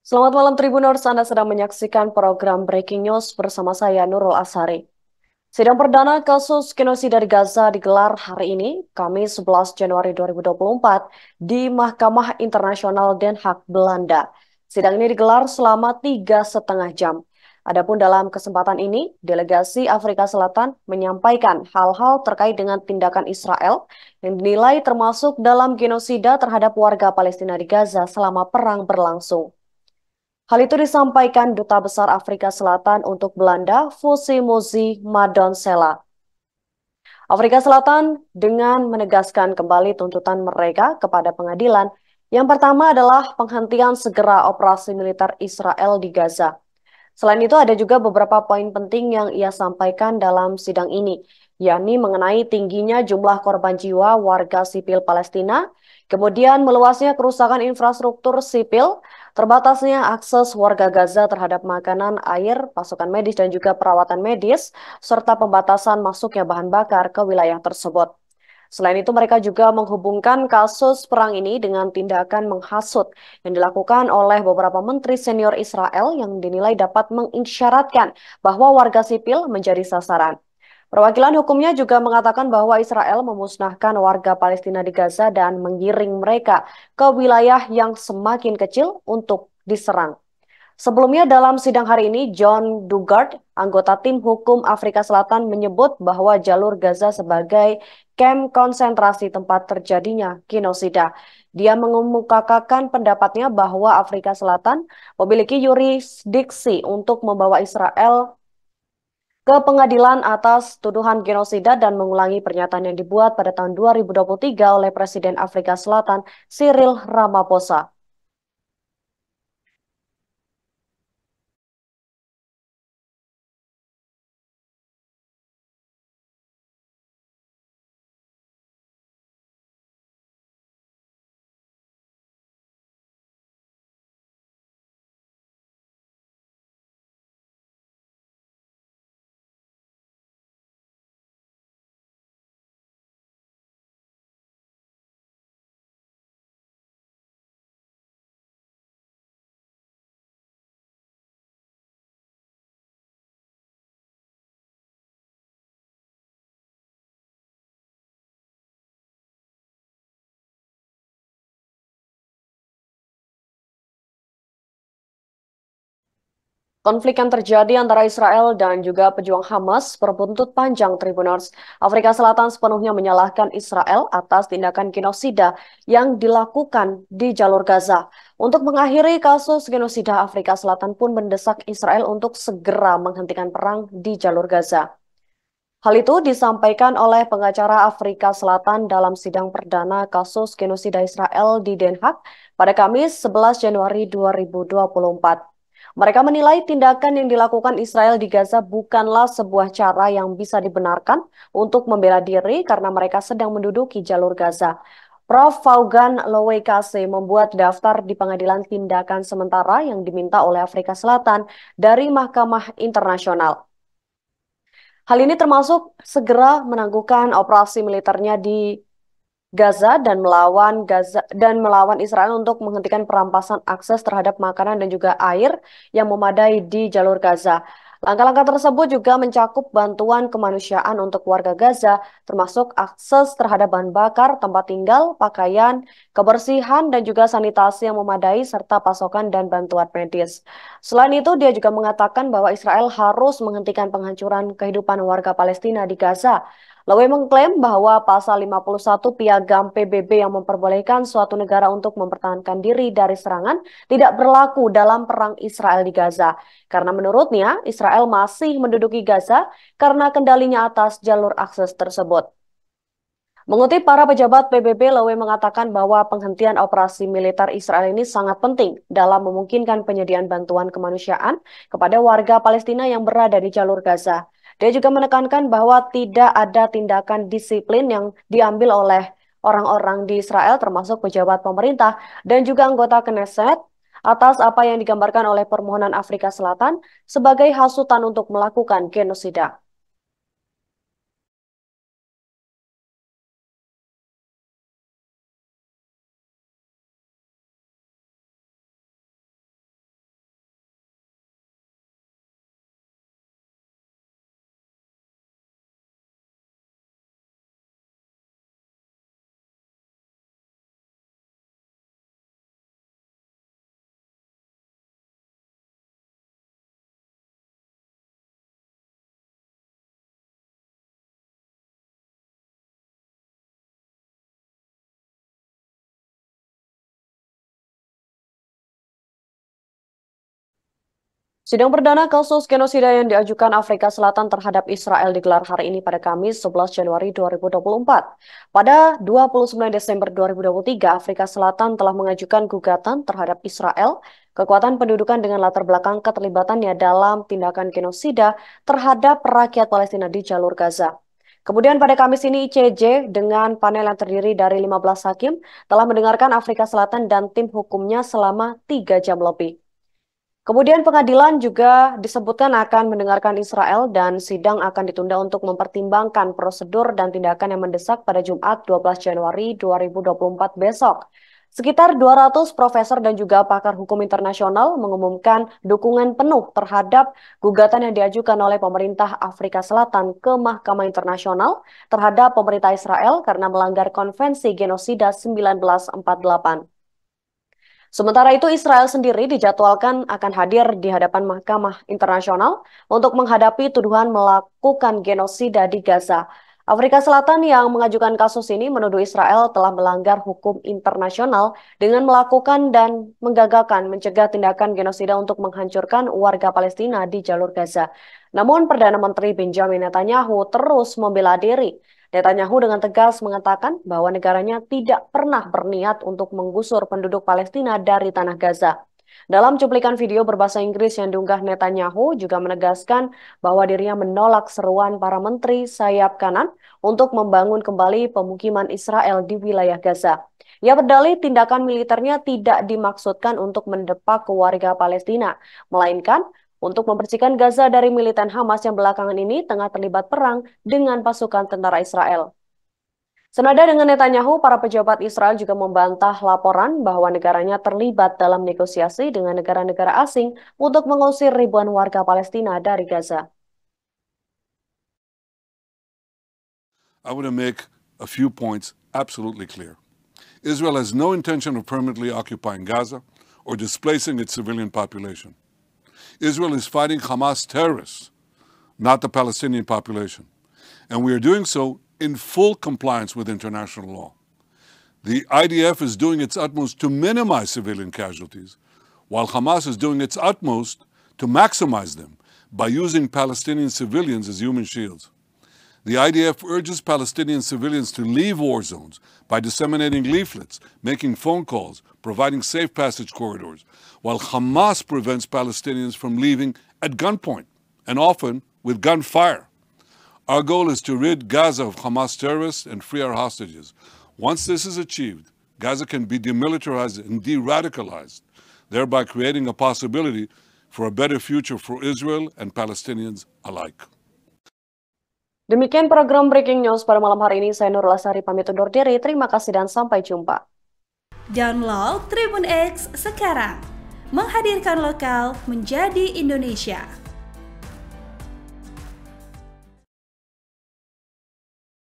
Selamat malam Tribuners, Anda sedang menyaksikan program Breaking News bersama saya Nurul Asari. Sidang perdana kasus genosida di Gaza digelar hari ini, Kamis 11 Januari 2024, di Mahkamah Internasional Den Haag, Belanda. Sidang ini digelar selama 3,5 jam. Adapun dalam kesempatan ini, delegasi Afrika Selatan menyampaikan hal-hal terkait dengan tindakan Israel yang dinilai termasuk dalam genosida terhadap warga Palestina di Gaza selama perang berlangsung. Hal itu disampaikan Duta Besar Afrika Selatan untuk Belanda, Vusimuzi Madonsela. Afrika Selatan dengan menegaskan kembali tuntutan mereka kepada pengadilan. Yang pertama adalah penghentian segera operasi militer Israel di Gaza. Selain itu ada juga beberapa poin penting yang ia sampaikan dalam sidang ini, yakni mengenai tingginya jumlah korban jiwa warga sipil Palestina, kemudian meluasnya kerusakan infrastruktur sipil, terbatasnya akses warga Gaza terhadap makanan, air, pasokan medis dan juga perawatan medis, serta pembatasan masuknya bahan bakar ke wilayah tersebut. Selain itu, mereka juga menghubungkan kasus perang ini dengan tindakan menghasut yang dilakukan oleh beberapa menteri senior Israel yang dinilai dapat mengisyaratkan bahwa warga sipil menjadi sasaran. Perwakilan hukumnya juga mengatakan bahwa Israel memusnahkan warga Palestina di Gaza dan menggiring mereka ke wilayah yang semakin kecil untuk diserang. Sebelumnya dalam sidang hari ini, John Dugard, anggota tim hukum Afrika Selatan menyebut bahwa jalur Gaza sebagai kamp konsentrasi tempat terjadinya genosida. Dia mengemukakan pendapatnya bahwa Afrika Selatan memiliki yurisdiksi untuk membawa Israel ke pengadilan atas tuduhan genosida dan mengulangi pernyataan yang dibuat pada tahun 2023 oleh Presiden Afrika Selatan Cyril Ramaphosa. Konflik yang terjadi antara Israel dan juga pejuang Hamas berbuntut panjang Tribuners. Afrika Selatan sepenuhnya menyalahkan Israel atas tindakan genosida yang dilakukan di jalur Gaza. Untuk mengakhiri kasus genosida, Afrika Selatan pun mendesak Israel untuk segera menghentikan perang di jalur Gaza. Hal itu disampaikan oleh pengacara Afrika Selatan dalam sidang perdana kasus genosida Israel di Den Haag pada Kamis 11 Januari 2024. Mereka menilai tindakan yang dilakukan Israel di Gaza bukanlah sebuah cara yang bisa dibenarkan untuk membela diri karena mereka sedang menduduki jalur Gaza. Prof. Vaughan Loweikase membuat daftar di pengadilan tindakan sementara yang diminta oleh Afrika Selatan dari Mahkamah Internasional. Hal ini termasuk segera menangguhkan operasi militernya di Gaza dan melawan Israel untuk menghentikan perampasan akses terhadap makanan dan juga air yang memadai di jalur Gaza. Langkah-langkah tersebut juga mencakup bantuan kemanusiaan untuk warga Gaza, termasuk akses terhadap bahan bakar, tempat tinggal, pakaian, kebersihan, dan juga sanitasi yang memadai, serta pasokan dan bantuan medis. Selain itu, dia juga mengatakan bahwa Israel harus menghentikan penghancuran kehidupan warga Palestina di Gaza. Lowe mengklaim bahwa pasal 51 Piagam PBB yang memperbolehkan suatu negara untuk mempertahankan diri dari serangan tidak berlaku dalam perang Israel di Gaza. Karena menurutnya, Israel masih menduduki Gaza karena kendalinya atas jalur akses tersebut. Mengutip para pejabat PBB, Lowe mengatakan bahwa penghentian operasi militer Israel ini sangat penting dalam memungkinkan penyediaan bantuan kemanusiaan kepada warga Palestina yang berada di jalur Gaza. Dia juga menekankan bahwa tidak ada tindakan disiplin yang diambil oleh orang-orang di Israel, termasuk pejabat pemerintah dan juga anggota Knesset, atas apa yang digambarkan oleh permohonan Afrika Selatan sebagai hasutan untuk melakukan genosida. Sidang perdana kasus genosida yang diajukan Afrika Selatan terhadap Israel digelar hari ini pada Kamis 11 Januari 2024. Pada 29 Desember 2023, Afrika Selatan telah mengajukan gugatan terhadap Israel, kekuatan pendudukan dengan latar belakang keterlibatannya dalam tindakan genosida terhadap rakyat Palestina di jalur Gaza. Kemudian pada Kamis ini ICJ dengan panel yang terdiri dari 15 hakim telah mendengarkan Afrika Selatan dan tim hukumnya selama 3 jam lebih. Kemudian pengadilan juga disebutkan akan mendengarkan Israel dan sidang akan ditunda untuk mempertimbangkan prosedur dan tindakan yang mendesak pada Jumat 12 Januari 2024 besok. Sekitar 200 profesor dan juga pakar hukum internasional mengumumkan dukungan penuh terhadap gugatan yang diajukan oleh pemerintah Afrika Selatan ke Mahkamah Internasional terhadap pemerintah Israel karena melanggar Konvensi Genosida 1948. Sementara itu, Israel sendiri dijadwalkan akan hadir di hadapan Mahkamah Internasional untuk menghadapi tuduhan melakukan genosida di Gaza. Afrika Selatan yang mengajukan kasus ini menuduh Israel telah melanggar hukum internasional dengan melakukan dan menggagalkan mencegah tindakan genosida untuk menghancurkan warga Palestina di jalur Gaza. Namun, Perdana Menteri Benjamin Netanyahu terus membela diri. Netanyahu dengan tegas mengatakan bahwa negaranya tidak pernah berniat untuk menggusur penduduk Palestina dari tanah Gaza. Dalam cuplikan video berbahasa Inggris yang diunggah Netanyahu juga menegaskan bahwa dirinya menolak seruan para menteri sayap kanan untuk membangun kembali pemukiman Israel di wilayah Gaza. Ia berdalih tindakan militernya tidak dimaksudkan untuk mendepak ke warga Palestina, melainkan untuk membersihkan Gaza dari militan Hamas yang belakangan ini tengah terlibat perang dengan pasukan tentara Israel. Senada dengan Netanyahu, para pejabat Israel juga membantah laporan bahwa negaranya terlibat dalam negosiasi dengan negara-negara asing untuk mengusir ribuan warga Palestina dari Gaza. I want to make a few points absolutely clear. Israel has no intention of permanently occupying Gaza or displacing its civilian population. Israel is fighting Hamas terrorists, not the Palestinian population. And we are doing so in full compliance with international law. The IDF is doing its utmost to minimize civilian casualties, while Hamas is doing its utmost to maximize them by using Palestinian civilians as human shields. The IDF urges Palestinian civilians to leave war zones by disseminating leaflets, making phone calls, providing safe passage corridors, while Hamas prevents Palestinians from leaving at gunpoint and often with gunfire. Our goal is to rid Gaza of Hamas terrorists and free our hostages. Once this is achieved, Gaza can be demilitarized and de-radicalized, thereby creating a possibility for a better future for Israel and Palestinians alike. Demikian program Breaking News pada malam hari ini. Saya Nurul Asari pamit undur diri. Terima kasih dan sampai jumpa. Download Tribun X sekarang. Menghadirkan lokal menjadi Indonesia.